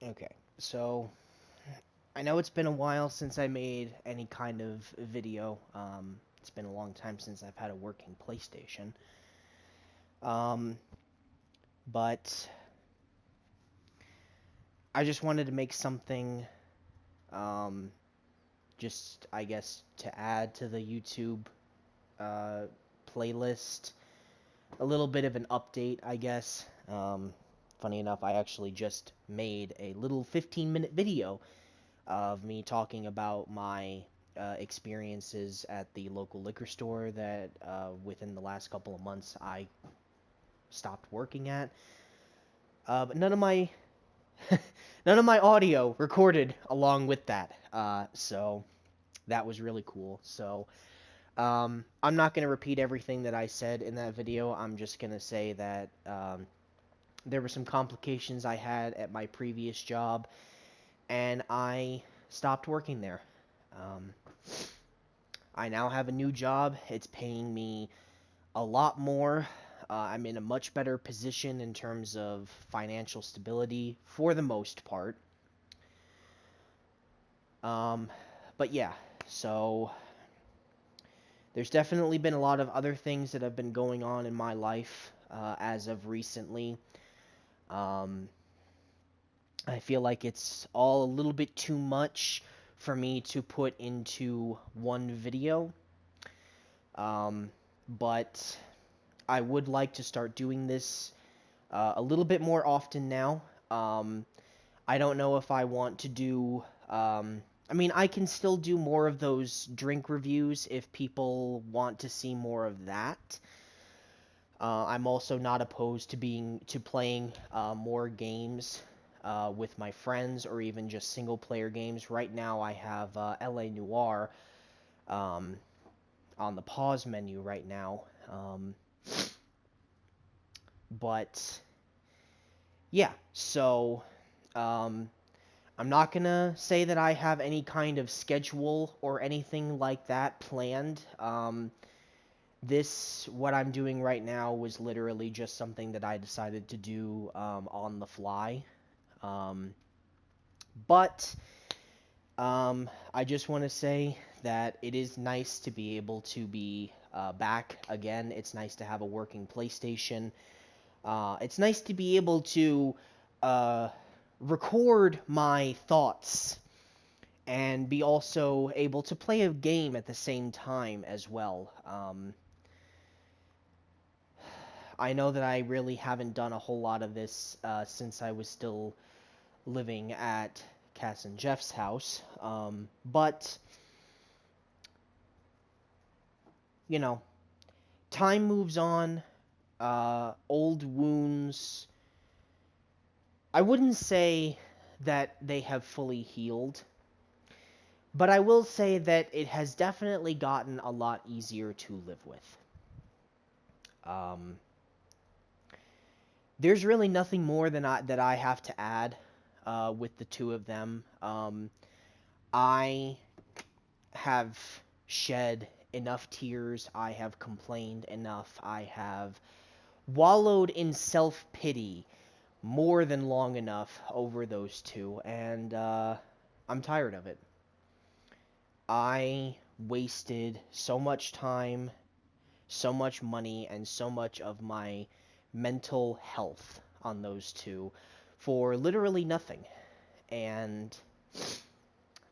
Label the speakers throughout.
Speaker 1: Okay, so I know it's been a while since I made any kind of video. It's been a long time since I've had a working PlayStation. Um, but I just wanted to make something, um, just I guess to add to the YouTube uh, playlist. A little bit of an update, I guess. Funny enough, I actually just made a little 15-minute video of me talking about my experiences at the local liquor store that within the last couple of months I stopped working at. But none of my audio recorded along with that. So that was really cool. So I'm not gonna repeat everything that I said in that video. I'm just gonna say that there were some complications I had at my previous job, and I stopped working there. Um, I now have a new job. It's paying me a lot more. I'm in a much better position in terms of financial stability for the most part. Um, but yeah, so there's definitely been a lot of other things that have been going on in my life as of recently. Um, I feel like it's all a little bit too much for me to put into one video. Um, but I would like to start doing this a little bit more often now. Um, I don't know if I want to do. I mean, I can still do more of those drink reviews if people want to see more of that. I'm also not opposed to playing more games with my friends or even just single player games. Right now, I have LA Noir um, on the pause menu right now. But yeah, so um, I'm not gonna say that I have any kind of schedule or anything like that planned. What I'm doing right now was literally just something that I decided to do on the fly. Um, but I just want to say that it is nice to be able to be back again. It's nice to have a working PlayStation. It's nice to be able to uh, record my thoughts and be also able to play a game at the same time as well. I know that I really haven't done a whole lot of this since I was still living at Cass and Jeff's house, but you know, time moves on. Old wounds. I wouldn't say that they have fully healed, but I will say that it has definitely gotten a lot easier to live with. Um, there's really nothing more that I have to add with the two of them. I have shed enough tears. I have complained enough. I have wallowed in self pity more than long enough over those two, and I'm tired of it. I wasted so much time, so much money, and so much of my mental health on those two for literally nothing. And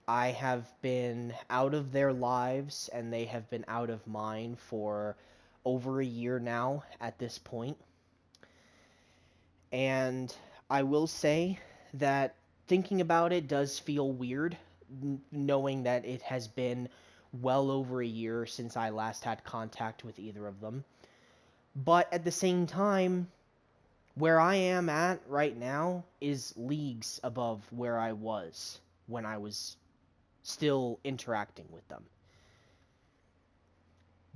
Speaker 1: I have been out of their lives, and they have been out of mine for over a year now at this point. And I will say that thinking about it does feel weird, knowing that it has been well over a year since I last had contact with either of them. But at the same time, where I am at right now is leagues above where I was when I was still interacting with them.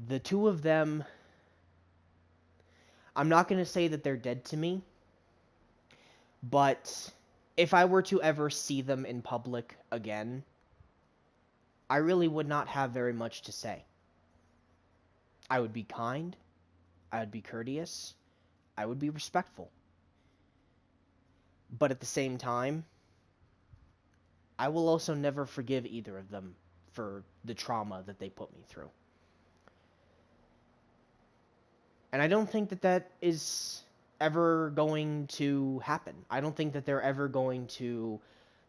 Speaker 1: The two of them, I'm not going to say that they're dead to me, but if I were to ever see them in public again, I really would not have very much to say. I would be kind, I would be courteous, I would be respectful. But at the same time, I will also never forgive either of them for the trauma that they put me through. And I don't think that that is ever going to happen. I don't think that they're ever going to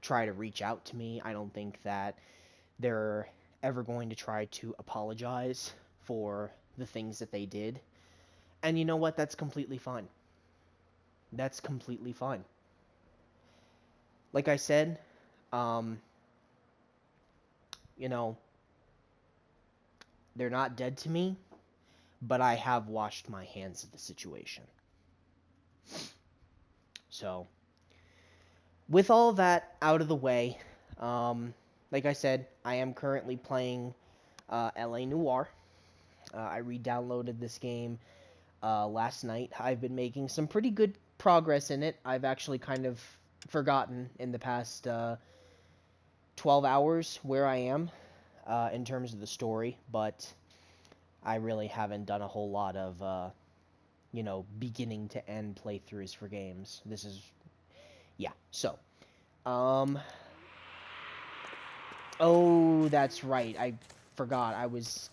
Speaker 1: try to reach out to me. I don't think that they're ever going to try to apologize for the things that they did. And you know what? That's completely fine. That's completely fine. Like I said, you know, they're not dead to me, but I have washed my hands of the situation. So, with all that out of the way, like I said, I am currently playing LA Noire. I re-downloaded this game last night. I've been making some pretty good progress in it. I've actually kind of forgotten in the past 12 hours where I am in terms of the story, but I really haven't done a whole lot of, beginning to end playthroughs for games. This is, yeah, so, oh, that's right, I forgot, I was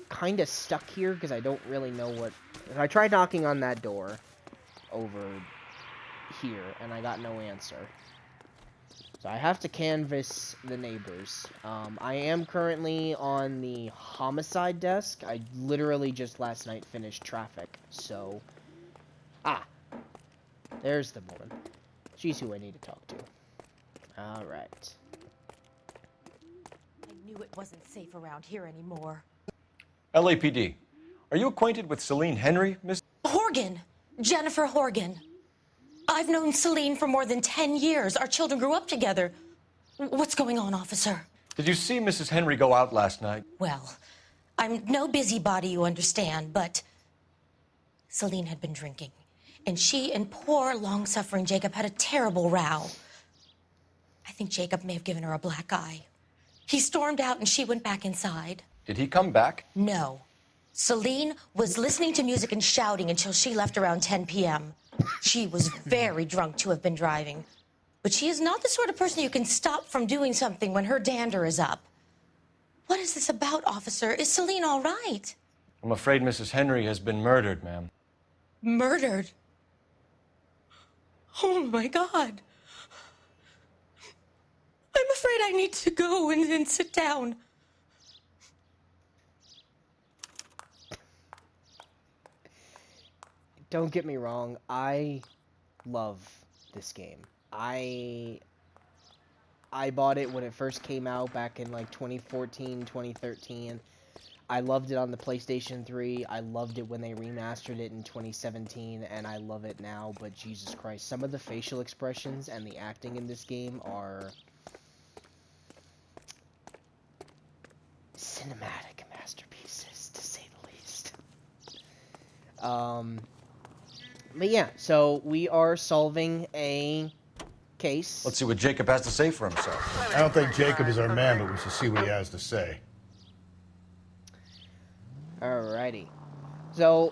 Speaker 1: kind of stuck here, because I don't really know what, I tried knocking on that door over here, and I got no answer. So I have to canvass the neighbors. I am currently on the Homicide desk. I literally just last night finished Traffic, so... Ah! There's the woman. She's who I need to talk to. Alright.
Speaker 2: I knew it wasn't safe around here anymore.
Speaker 3: LAPD. Are you acquainted with Celine Henry, Miss?
Speaker 2: Horgan! Jennifer Horgan. I've known Celine for more than 10 years. Our children grew up together. What's going on, officer?
Speaker 3: Did you see Mrs. Henry go out last night?
Speaker 2: Well, I'm no busybody, you understand, but Celine had been drinking, and she and poor, long-suffering Jacob had a terrible row. I think Jacob may have given her a black eye. He stormed out, and she went back inside.
Speaker 3: Did he come back?
Speaker 2: No. Celine was listening to music and shouting until she left around 10 p.m. She was very drunk to have been driving. But she is not the sort of person you can stop from doing something when her dander is up. What is this about, officer? Is Celine all right?
Speaker 3: I'm afraid Mrs. Henry has been murdered, ma'am.
Speaker 2: Murdered? Oh, my God. I'm afraid I need to go and sit down.
Speaker 1: Don't get me wrong, I love this game. I bought it when it first came out back in like 2014, 2013. I loved it on the PlayStation 3. I loved it when they remastered it in 2017, and I love it now, but Jesus Christ, some of the facial expressions and the acting in this game are cinematic masterpieces, to say the least. But yeah, so we are solving a case.
Speaker 3: Let's see what Jacob has to say for himself.
Speaker 4: I don't think Jacob is our man, but we should see what he has to say.
Speaker 1: Alrighty. So,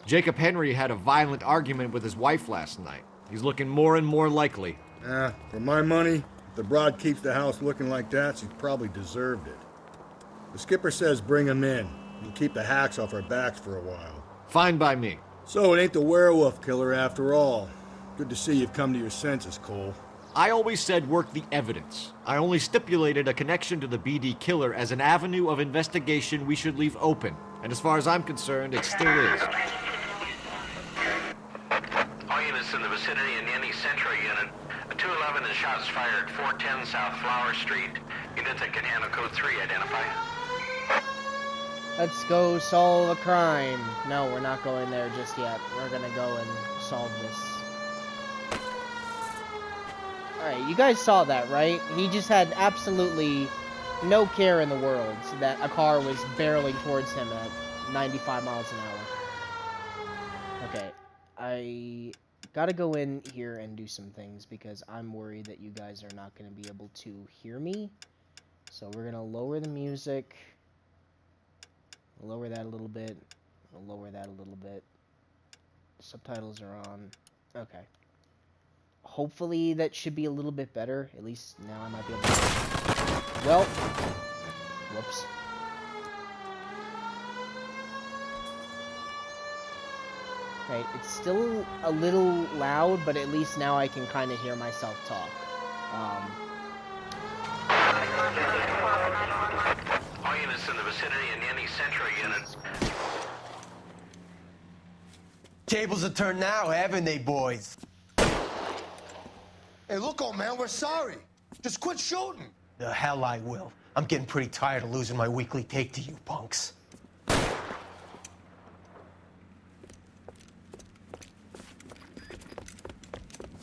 Speaker 5: Jacob Henry had a violent argument with his wife last night. He's looking more and more likely.
Speaker 4: For my money, if the broad keeps the house looking like that, she's probably deserved it. The skipper says bring him in. He'll keep the hacks off our backs for a while.
Speaker 5: Fine by me.
Speaker 4: So it ain't the werewolf killer after all. Good to see you've come to your senses, Cole.
Speaker 5: I always said work the evidence. I only stipulated a connection to the BD killer as an avenue of investigation we should leave open. And as far as I'm concerned, it still is.
Speaker 6: All units in the vicinity in any Central unit. A 211 and shots fired 410 South Flower Street. Units that can handle code 3 identify.
Speaker 1: let's go solve a crime. No, we're not going there just yet. We're gonna go and solve this. Alright, you guys saw that, right? He just had absolutely no care in the world that a car was barreling towards him at 95 miles an hour. Okay, I gotta go in here and do some things because I'm worried that you guys are not gonna be able to hear me. So we're gonna lower the music. Lower that a little bit. Lower that a little bit. Subtitles are on. Okay. hopefully that should be a little bit better. At least now I might be able to... Well, whoops. Okay, it's still a little loud, but at least now I can kind of hear myself talk.
Speaker 6: All units in the vicinity in any Central unit.
Speaker 7: Tables are turned now, haven't they, boys?
Speaker 8: Hey, look, old man, we're sorry. Just quit shooting.
Speaker 7: The hell I will. I'm getting pretty tired of losing my weekly take to you punks.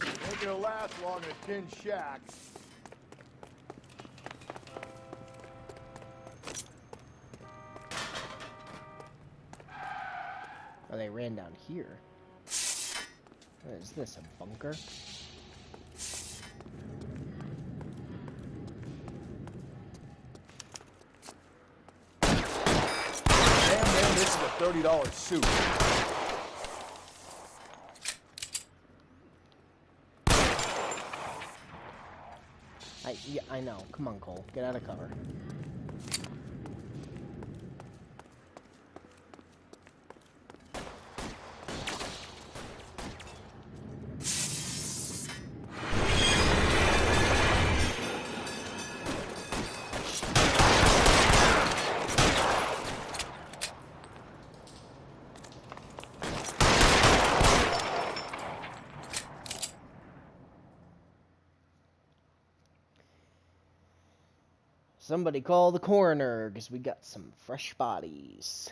Speaker 4: Ain't gonna last long in a tin shack.
Speaker 1: Oh, they ran down here. What is this, a bunker?
Speaker 8: Damn, man, this is a $30 suit.
Speaker 1: Yeah, I know. Come on, Cole. Get out of cover. Somebody call the coroner, because we got some fresh bodies.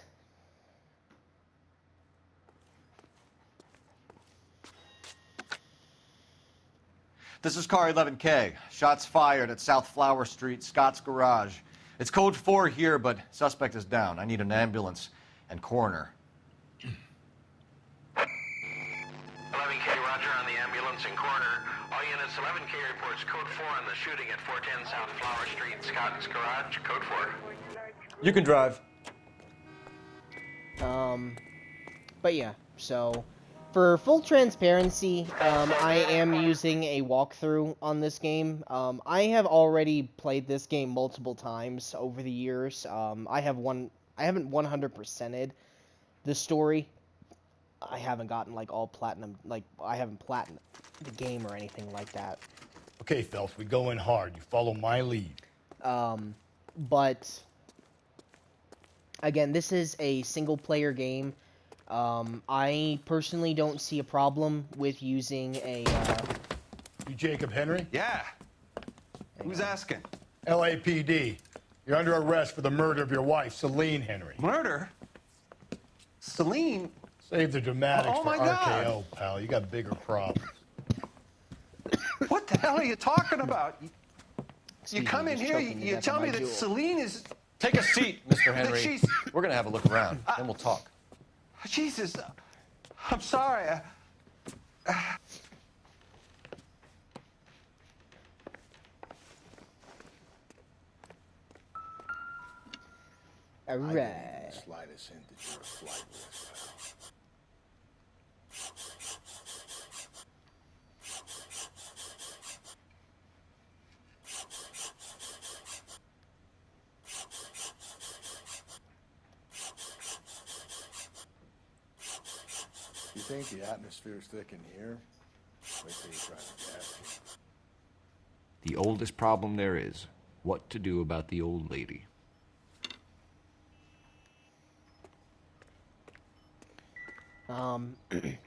Speaker 5: This is car 11K. Shots fired at South Flower Street, Scott's Garage. It's code 4 here, but suspect is down. I need an ambulance and coroner.
Speaker 6: 11K, roger on the ambulance and coroner. All units, 11K reports code 4 on the shooting at 410 South Flower Street, Scott's Garage, code 4.
Speaker 3: You can drive.
Speaker 1: But yeah, so for full transparency, I am using a walkthrough on this game. I have already played this game multiple times over the years. I haven't 100%ed the story. I haven't gotten like all platinum, like I haven't platinum the game or anything like that.
Speaker 4: Okay, Phelps, we go in hard. You follow my lead.
Speaker 1: But again, this is a single player game. I personally don't see a problem with using a,
Speaker 4: You Jacob Henry?
Speaker 3: Yeah. Who's asking?
Speaker 4: LAPD. You're under arrest for the murder of your wife, Celine Henry.
Speaker 3: Murder? Celine?
Speaker 4: Save the dramatics
Speaker 3: Oh,
Speaker 4: for
Speaker 3: my God.
Speaker 4: RKO, pal. You got bigger problems.
Speaker 3: What the hell are you talking about? You
Speaker 1: Excuse
Speaker 3: come
Speaker 1: me,
Speaker 3: in
Speaker 1: just
Speaker 3: here,
Speaker 1: choking to
Speaker 3: you
Speaker 1: death
Speaker 3: tell
Speaker 1: on
Speaker 3: me
Speaker 1: my
Speaker 3: that
Speaker 1: jewel.
Speaker 3: Celine is...
Speaker 5: Take a seat, Mr. Henry.
Speaker 3: she's-
Speaker 5: We're gonna have a look around, then we'll talk.
Speaker 3: Jesus, I'm sorry.
Speaker 1: Alright.
Speaker 8: Slightest hint that you're a flight risk. You think the atmosphere's thick in here? Wait till you try to gas you.
Speaker 5: The oldest problem there is, what to do about the old lady.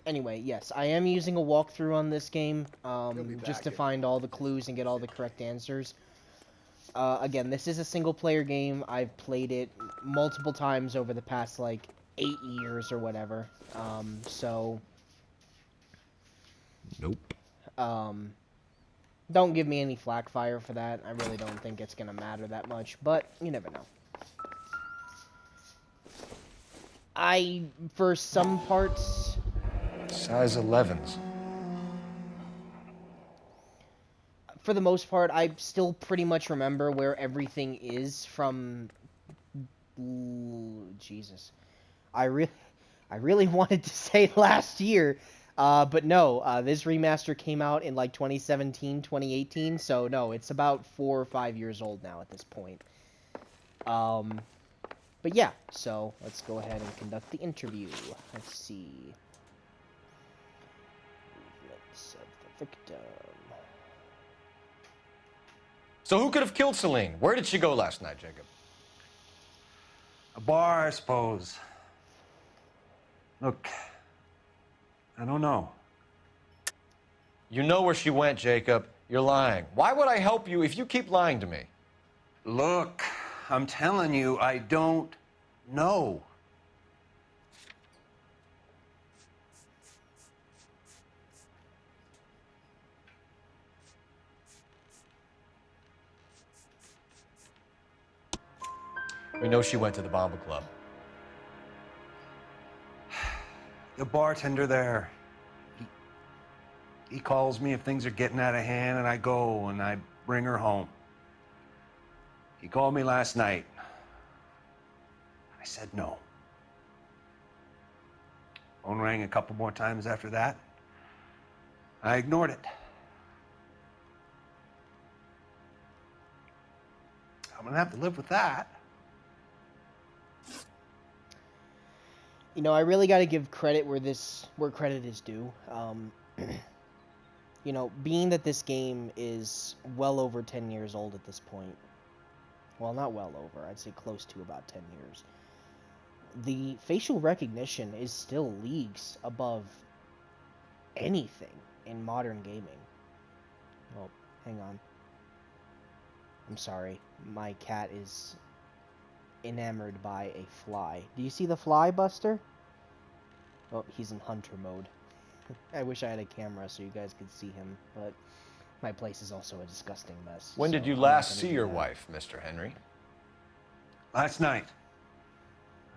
Speaker 1: Anyway, yes, I am using a walkthrough on this game,
Speaker 8: be
Speaker 1: just
Speaker 8: back
Speaker 1: to
Speaker 8: in
Speaker 1: find all the clues and get all the correct answers. Again, this is a single-player game. I've played it multiple times over the past, like, 8 years or whatever. So,
Speaker 5: Nope.
Speaker 1: don't give me any flack fire for that. I really don't think it's gonna matter that much, but you never know. For some parts,
Speaker 5: Size 11s.
Speaker 1: for the most part, I still pretty much remember where everything is from... Ooh, Jesus. I really wanted to say last year. But no, this remaster came out in like 2017, 2018, so no, it's about 4 or 5 years old now at this point. But yeah, so let's go ahead and conduct the interview. Let's see. Movements of the victim.
Speaker 3: So who could have killed Celine? Where did she go last night, Jacob?
Speaker 9: A bar, I suppose. Look, I don't know.
Speaker 3: You know where she went, Jacob. You're lying. Why would I help you if you keep lying to me?
Speaker 9: Look, I'm telling you, I don't know.
Speaker 3: We know she went to the Bomba Club.
Speaker 9: The bartender there, he calls me if things are getting out of hand, and I go and I bring her home. He called me last night. I said no. Phone rang a couple more times after that. I ignored it. I'm gonna have to live with that.
Speaker 1: You know, I really got to give credit where credit is due. You know, being that this game is well over 10 years old at this point. Well, not well over. I'd say close to about 10 years. The facial recognition is still leagues above anything in modern gaming. Oh, hang on. I'm sorry. My cat is enamored by a fly. Do you see the fly, Buster? Oh, he's in hunter mode. I wish I had a camera so you guys could see him, but my place is also a disgusting mess.
Speaker 3: When did you last see your wife, Mr. Henry?
Speaker 9: Last night.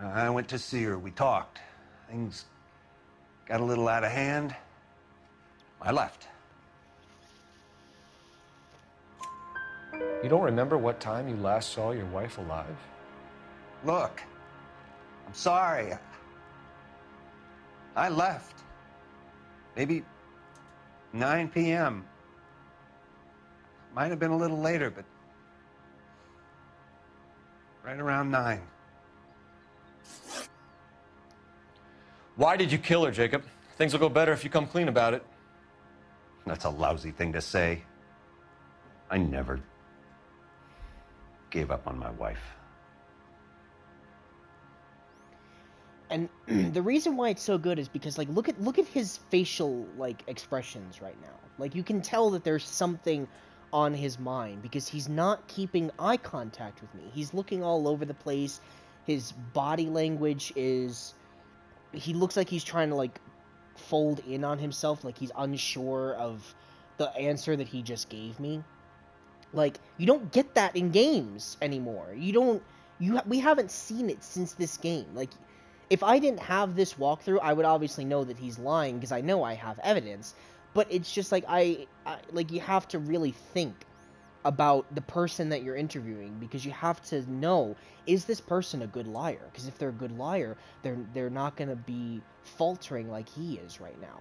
Speaker 9: I went to see her. We talked. Things got a little out of hand. I left.
Speaker 3: You don't remember what time you last saw your wife alive?
Speaker 9: Look, I'm sorry. I left. Maybe 9 p.m. Might have been a little later, but right around 9.
Speaker 3: Why did you kill her, Jacob? Things will go better if you come clean about it.
Speaker 9: That's a lousy thing to say. I never gave up on my wife.
Speaker 1: And the reason why it's so good is because, like, look at his facial, like, expressions right now. Like, you can tell that there's something on his mind because he's not keeping eye contact with me. He's looking all over the place. His body language is... He looks like he's trying to, like, fold in on himself, like he's unsure of the answer that he just gave me. Like, you don't get that in games anymore. We haven't seen it since this game. Like, if I didn't have this walkthrough, I would obviously know that he's lying because I know I have evidence. But it's just like like you have to really think about the person that you're interviewing because you have to know, is this person a good liar? Because if they're a good liar, they're not going to be faltering like he is right now.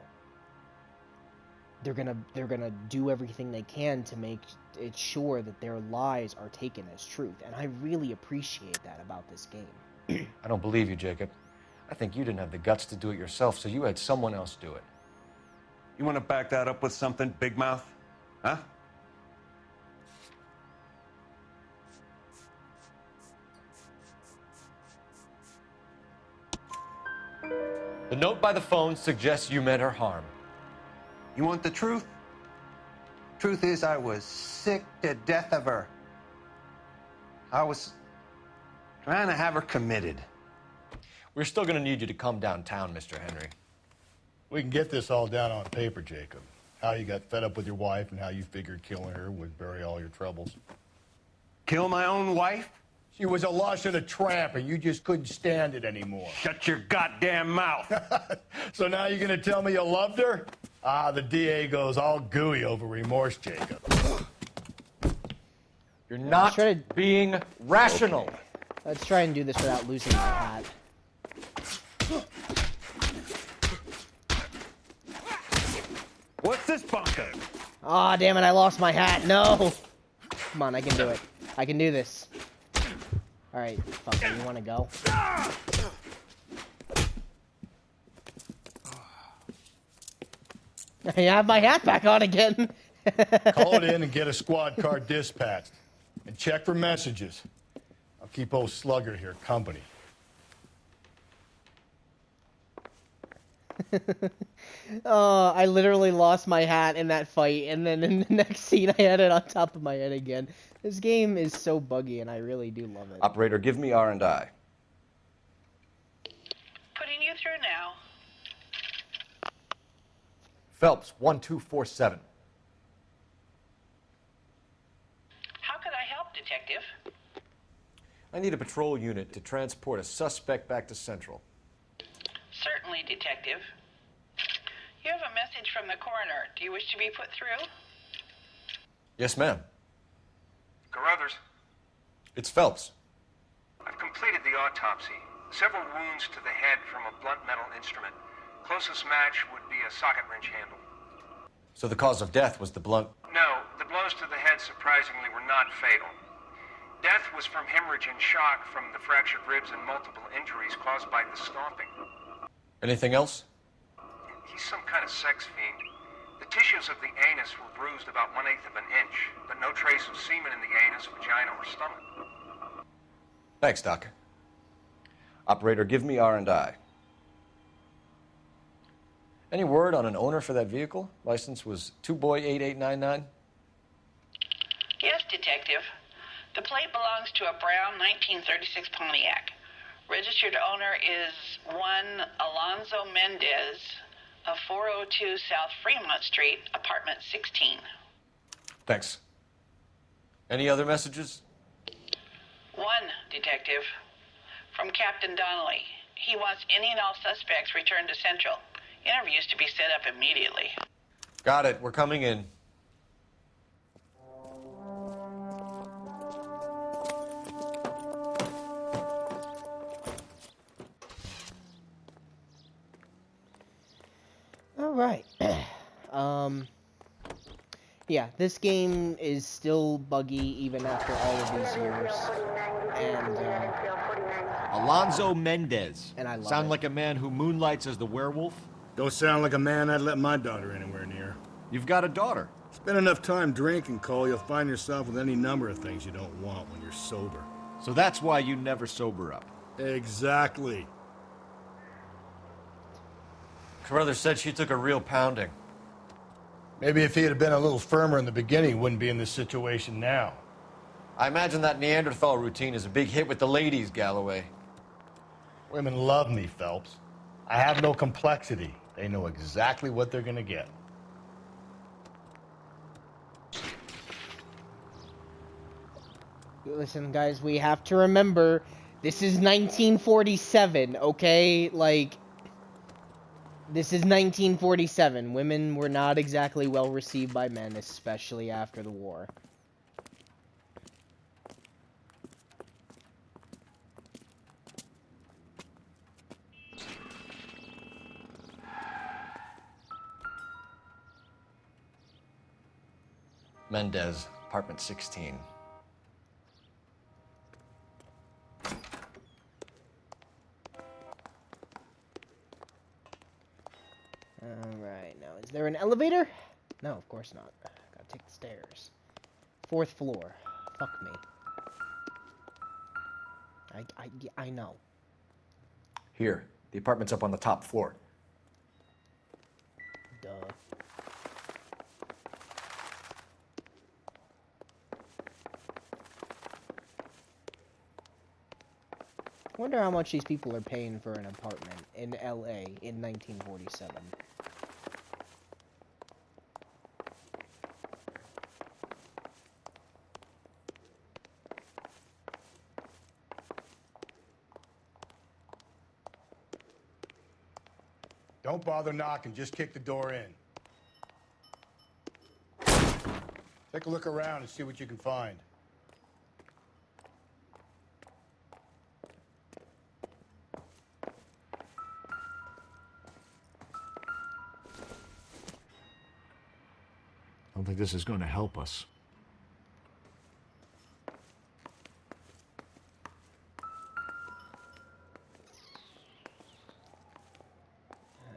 Speaker 1: They're gonna do everything they can to make it sure that their lies are taken as truth, and I really appreciate that about this game.
Speaker 3: I don't believe you, Jacob. I think you didn't have the guts to do it yourself, so you had someone else do it.
Speaker 9: You want to back that up with something, Big Mouth? Huh?
Speaker 3: The note by the phone suggests you meant her harm.
Speaker 9: You want the truth? Truth is, I was sick to death of her. I was trying to have her committed.
Speaker 3: We're still going to need you to come downtown, Mr. Henry.
Speaker 8: We can get this all down on paper, Jacob. How you got fed up with your wife and how you figured killing her would bury all your troubles.
Speaker 9: Kill my own wife?
Speaker 8: She was a lush and a tramp, and you just couldn't stand it anymore.
Speaker 9: Shut your goddamn mouth.
Speaker 8: So now you're gonna tell me you loved her? Ah, the DA goes all gooey over remorse, Jacob.
Speaker 3: You're not being rational.
Speaker 1: Okay. Let's try and do this without losing my hat.
Speaker 5: What's this bunker?
Speaker 1: Aw, damn it, I lost my hat. No! Come on, I can do it. I can do this. Alright, fucker, you wanna go? I have my hat back on again.
Speaker 8: Call it in and get a squad car dispatched. And check for messages. I'll keep old Slugger here company.
Speaker 1: I literally lost my hat in that fight, and then in the next scene I had it on top of my head again. This game is so buggy, and I really do love it.
Speaker 3: Operator, give me R&I.
Speaker 6: Putting you through now.
Speaker 5: Phelps, 1247.
Speaker 6: How could I help, Detective?
Speaker 3: I need a patrol unit to transport a suspect back to Central.
Speaker 6: Certainly, Detective. You have a message from the coroner. Do you wish to be put through?
Speaker 3: Yes, ma'am.
Speaker 10: Carruthers,
Speaker 3: It's Phelps.
Speaker 10: I've completed the autopsy. Several wounds to the head from a blunt metal instrument. Closest match would be a socket wrench handle.
Speaker 3: So the cause of death was the blunt...
Speaker 10: No, the blows to the head surprisingly were not fatal. Death was from hemorrhage and shock from the fractured ribs and multiple injuries caused by the stomping.
Speaker 3: Anything else?
Speaker 10: He's some kind of sex fiend. The tissues of the anus were bruised about 1/8 of an inch, but no trace of semen in the anus, vagina, or stomach.
Speaker 3: Thanks, Doc. Operator, give me R&I. Any word on an owner for that vehicle? License was 2boy8899.
Speaker 6: Yes, Detective. The plate belongs to a brown 1936 Pontiac. Registered owner is one Alonzo Mendes of 402 South Fremont Street, apartment 16.
Speaker 3: Thanks. Any other messages?
Speaker 6: One, Detective. From Captain Donnelly. He wants any and all suspects returned to Central. Interviews to be set up immediately.
Speaker 3: Got it. We're coming in.
Speaker 1: Alright. Yeah, this game is still buggy even after all of these years. And,
Speaker 5: Alonzo Mendes.
Speaker 1: And I love
Speaker 5: Sound
Speaker 1: it.
Speaker 5: like a man who moonlights as the werewolf?
Speaker 4: Don't sound like a man I'd let my daughter anywhere near.
Speaker 5: You've got a daughter.
Speaker 4: Spend enough time drinking, Cole, you'll find yourself with any number of things you don't want when you're sober.
Speaker 5: So that's why you never sober up.
Speaker 4: Exactly.
Speaker 3: Carruthers said she took a real pounding.
Speaker 8: Maybe if he had been a little firmer in the beginning, he wouldn't be in this situation now.
Speaker 3: I imagine that Neanderthal routine is a big hit with the ladies, Galloway.
Speaker 8: Women love me, Phelps. I have no complexity. They know exactly what they're gonna get.
Speaker 1: listen, guys, we have to remember, this is 1947, okay? Like, this is 1947. Women were not exactly well received by men, especially after the war.
Speaker 3: Mendes, apartment 16.
Speaker 1: Alright, now, is there an elevator? No, of course not. Gotta take the stairs. 4th floor. Fuck me. I know.
Speaker 3: Here, the apartment's up on the top floor.
Speaker 1: Duh. Wonder how much these people are paying for an apartment in LA in 1947.
Speaker 8: Don't bother knocking, just kick the door in. Take a look around and see what you can find.
Speaker 4: I don't think this is going to help us.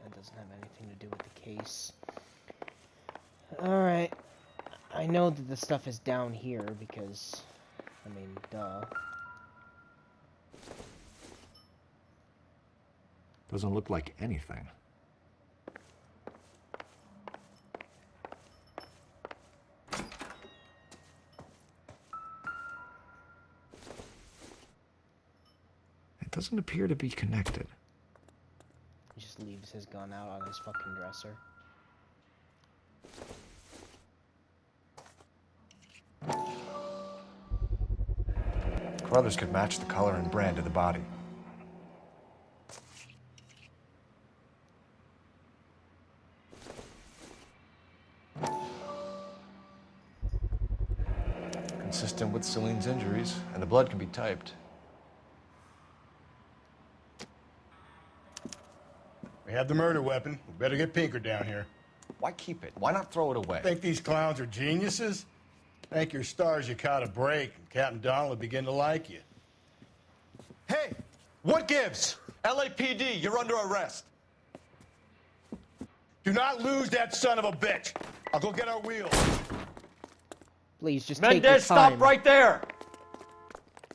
Speaker 1: It doesn't have anything to do with the case. Alright. I know that the stuff is down here because, I mean, duh.
Speaker 4: Doesn't look like anything. It doesn't appear to be connected.
Speaker 1: He just leaves his gun out on his fucking dresser.
Speaker 3: Carruthers could match the color and brand of the body. Consistent with Celine's injuries, and the blood can be typed.
Speaker 8: We have the murder weapon. We better get Pinker down here.
Speaker 3: Why keep it? Why not throw it away?
Speaker 8: Think these clowns are geniuses? Thank your stars you caught a break, and Captain Donald will begin to like you.
Speaker 3: Hey, what gives? LAPD, you're under arrest.
Speaker 8: Do not lose that son of a bitch. I'll go get our wheels.
Speaker 1: Please, just take your
Speaker 3: Mendes,
Speaker 1: time.
Speaker 3: stop right there!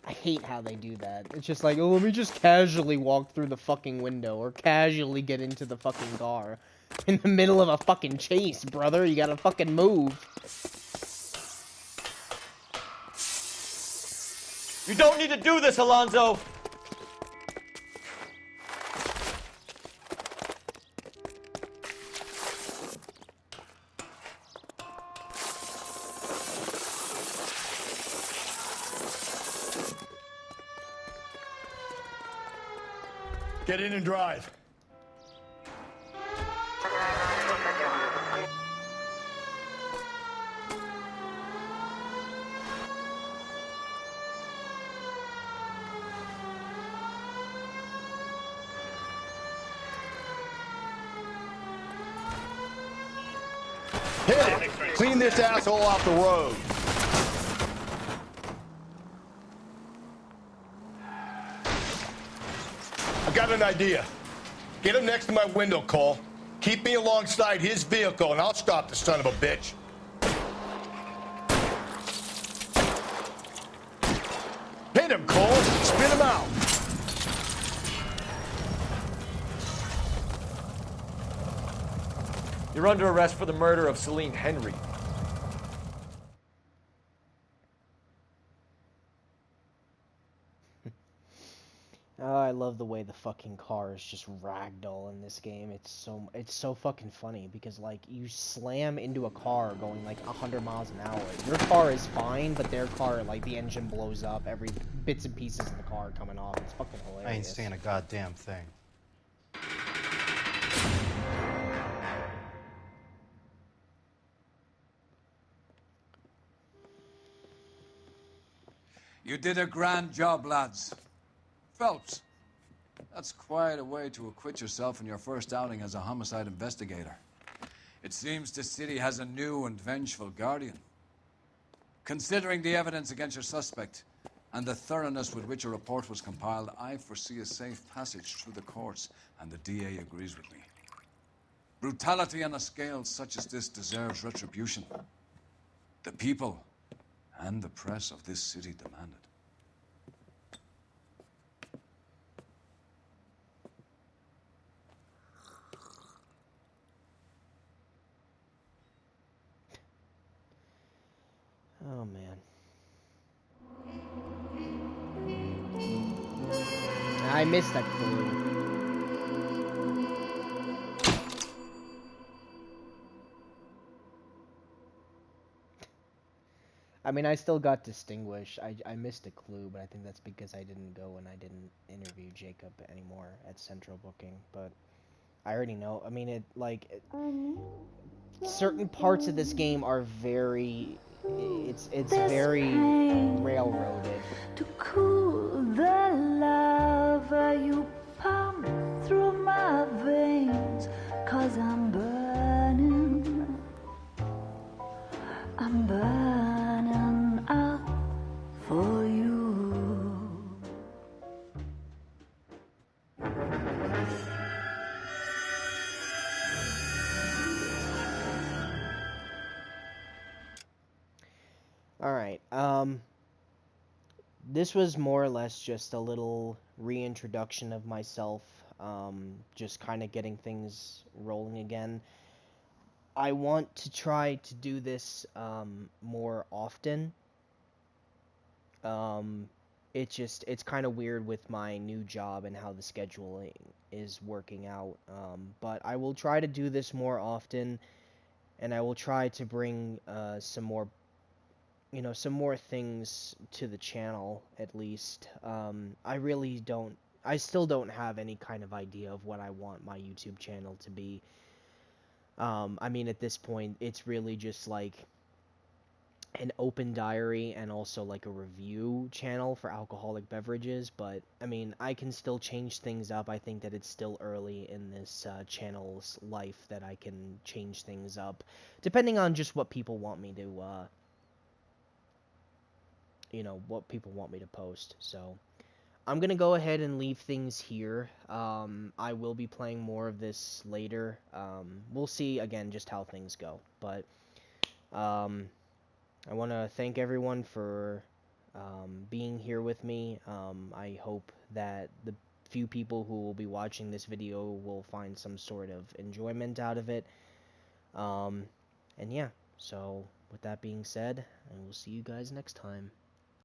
Speaker 1: I hate how they do that. It's just like, oh, let me just casually walk through the fucking window, or casually get into the fucking car. In the middle of a fucking chase, brother. You gotta fucking move.
Speaker 3: You don't need to do this, Alonzo!
Speaker 8: Get in and drive. Hit it! Clean this asshole off the road. I got an idea. Get him next to my window, Cole. Keep me alongside his vehicle, and I'll stop the son of a bitch. Hit him, Cole. Spin him out.
Speaker 3: You're under arrest for the murder of Celine Henry.
Speaker 1: Oh, I love the way the fucking car is just ragdoll in this game. It's so fucking funny because like you slam into a car going like 100 miles an hour. Your car is fine, but their car, like the engine blows up, every bits and pieces of the car coming off. It's fucking hilarious.
Speaker 11: I ain't seeing a goddamn thing.
Speaker 12: You did a grand job, lads. Phelps, that's quite a way to acquit yourself in your first outing as a homicide investigator. It seems the city has a new and vengeful guardian. Considering the evidence against your suspect and the thoroughness with which a report was compiled, I foresee a safe passage through the courts, and the DA agrees with me. Brutality on a scale such as this deserves retribution. The people and the press of this city demand it.
Speaker 1: Oh man. I missed that clue. I mean, I still got distinguished. I missed a clue, but I think that's because I didn't go and I didn't interview Jacob anymore at Central Booking. But I already know. I mean, certain parts of this game are very... It's very railroaded.
Speaker 13: To cool the lava you pump through my veins, 'cause I'm burning. I'm burning up for you.
Speaker 1: Alright, this was more or less just a little reintroduction of myself, just kind of getting things rolling again. I want to try to do this more often. Um, it's kind of weird with my new job and how the scheduling is working out. But I will try to do this more often, and I will try to bring some more, some more things to the channel at least. I still don't have any kind of idea of what I want my YouTube channel to be. I mean, at this point, it's really just like an open diary and also like a review channel for alcoholic beverages, but I mean, I can still change things up. I think that it's still early in this channel's life that I can change things up depending on just what people want me to what people want me to post. So I'm gonna go ahead and leave things here. I will be playing more of this later. We'll see again just how things go, but I want to thank everyone for being here with me. I hope that the few people who will be watching this video will find some sort of enjoyment out of it. And yeah, so with that being said, I will see you guys next time.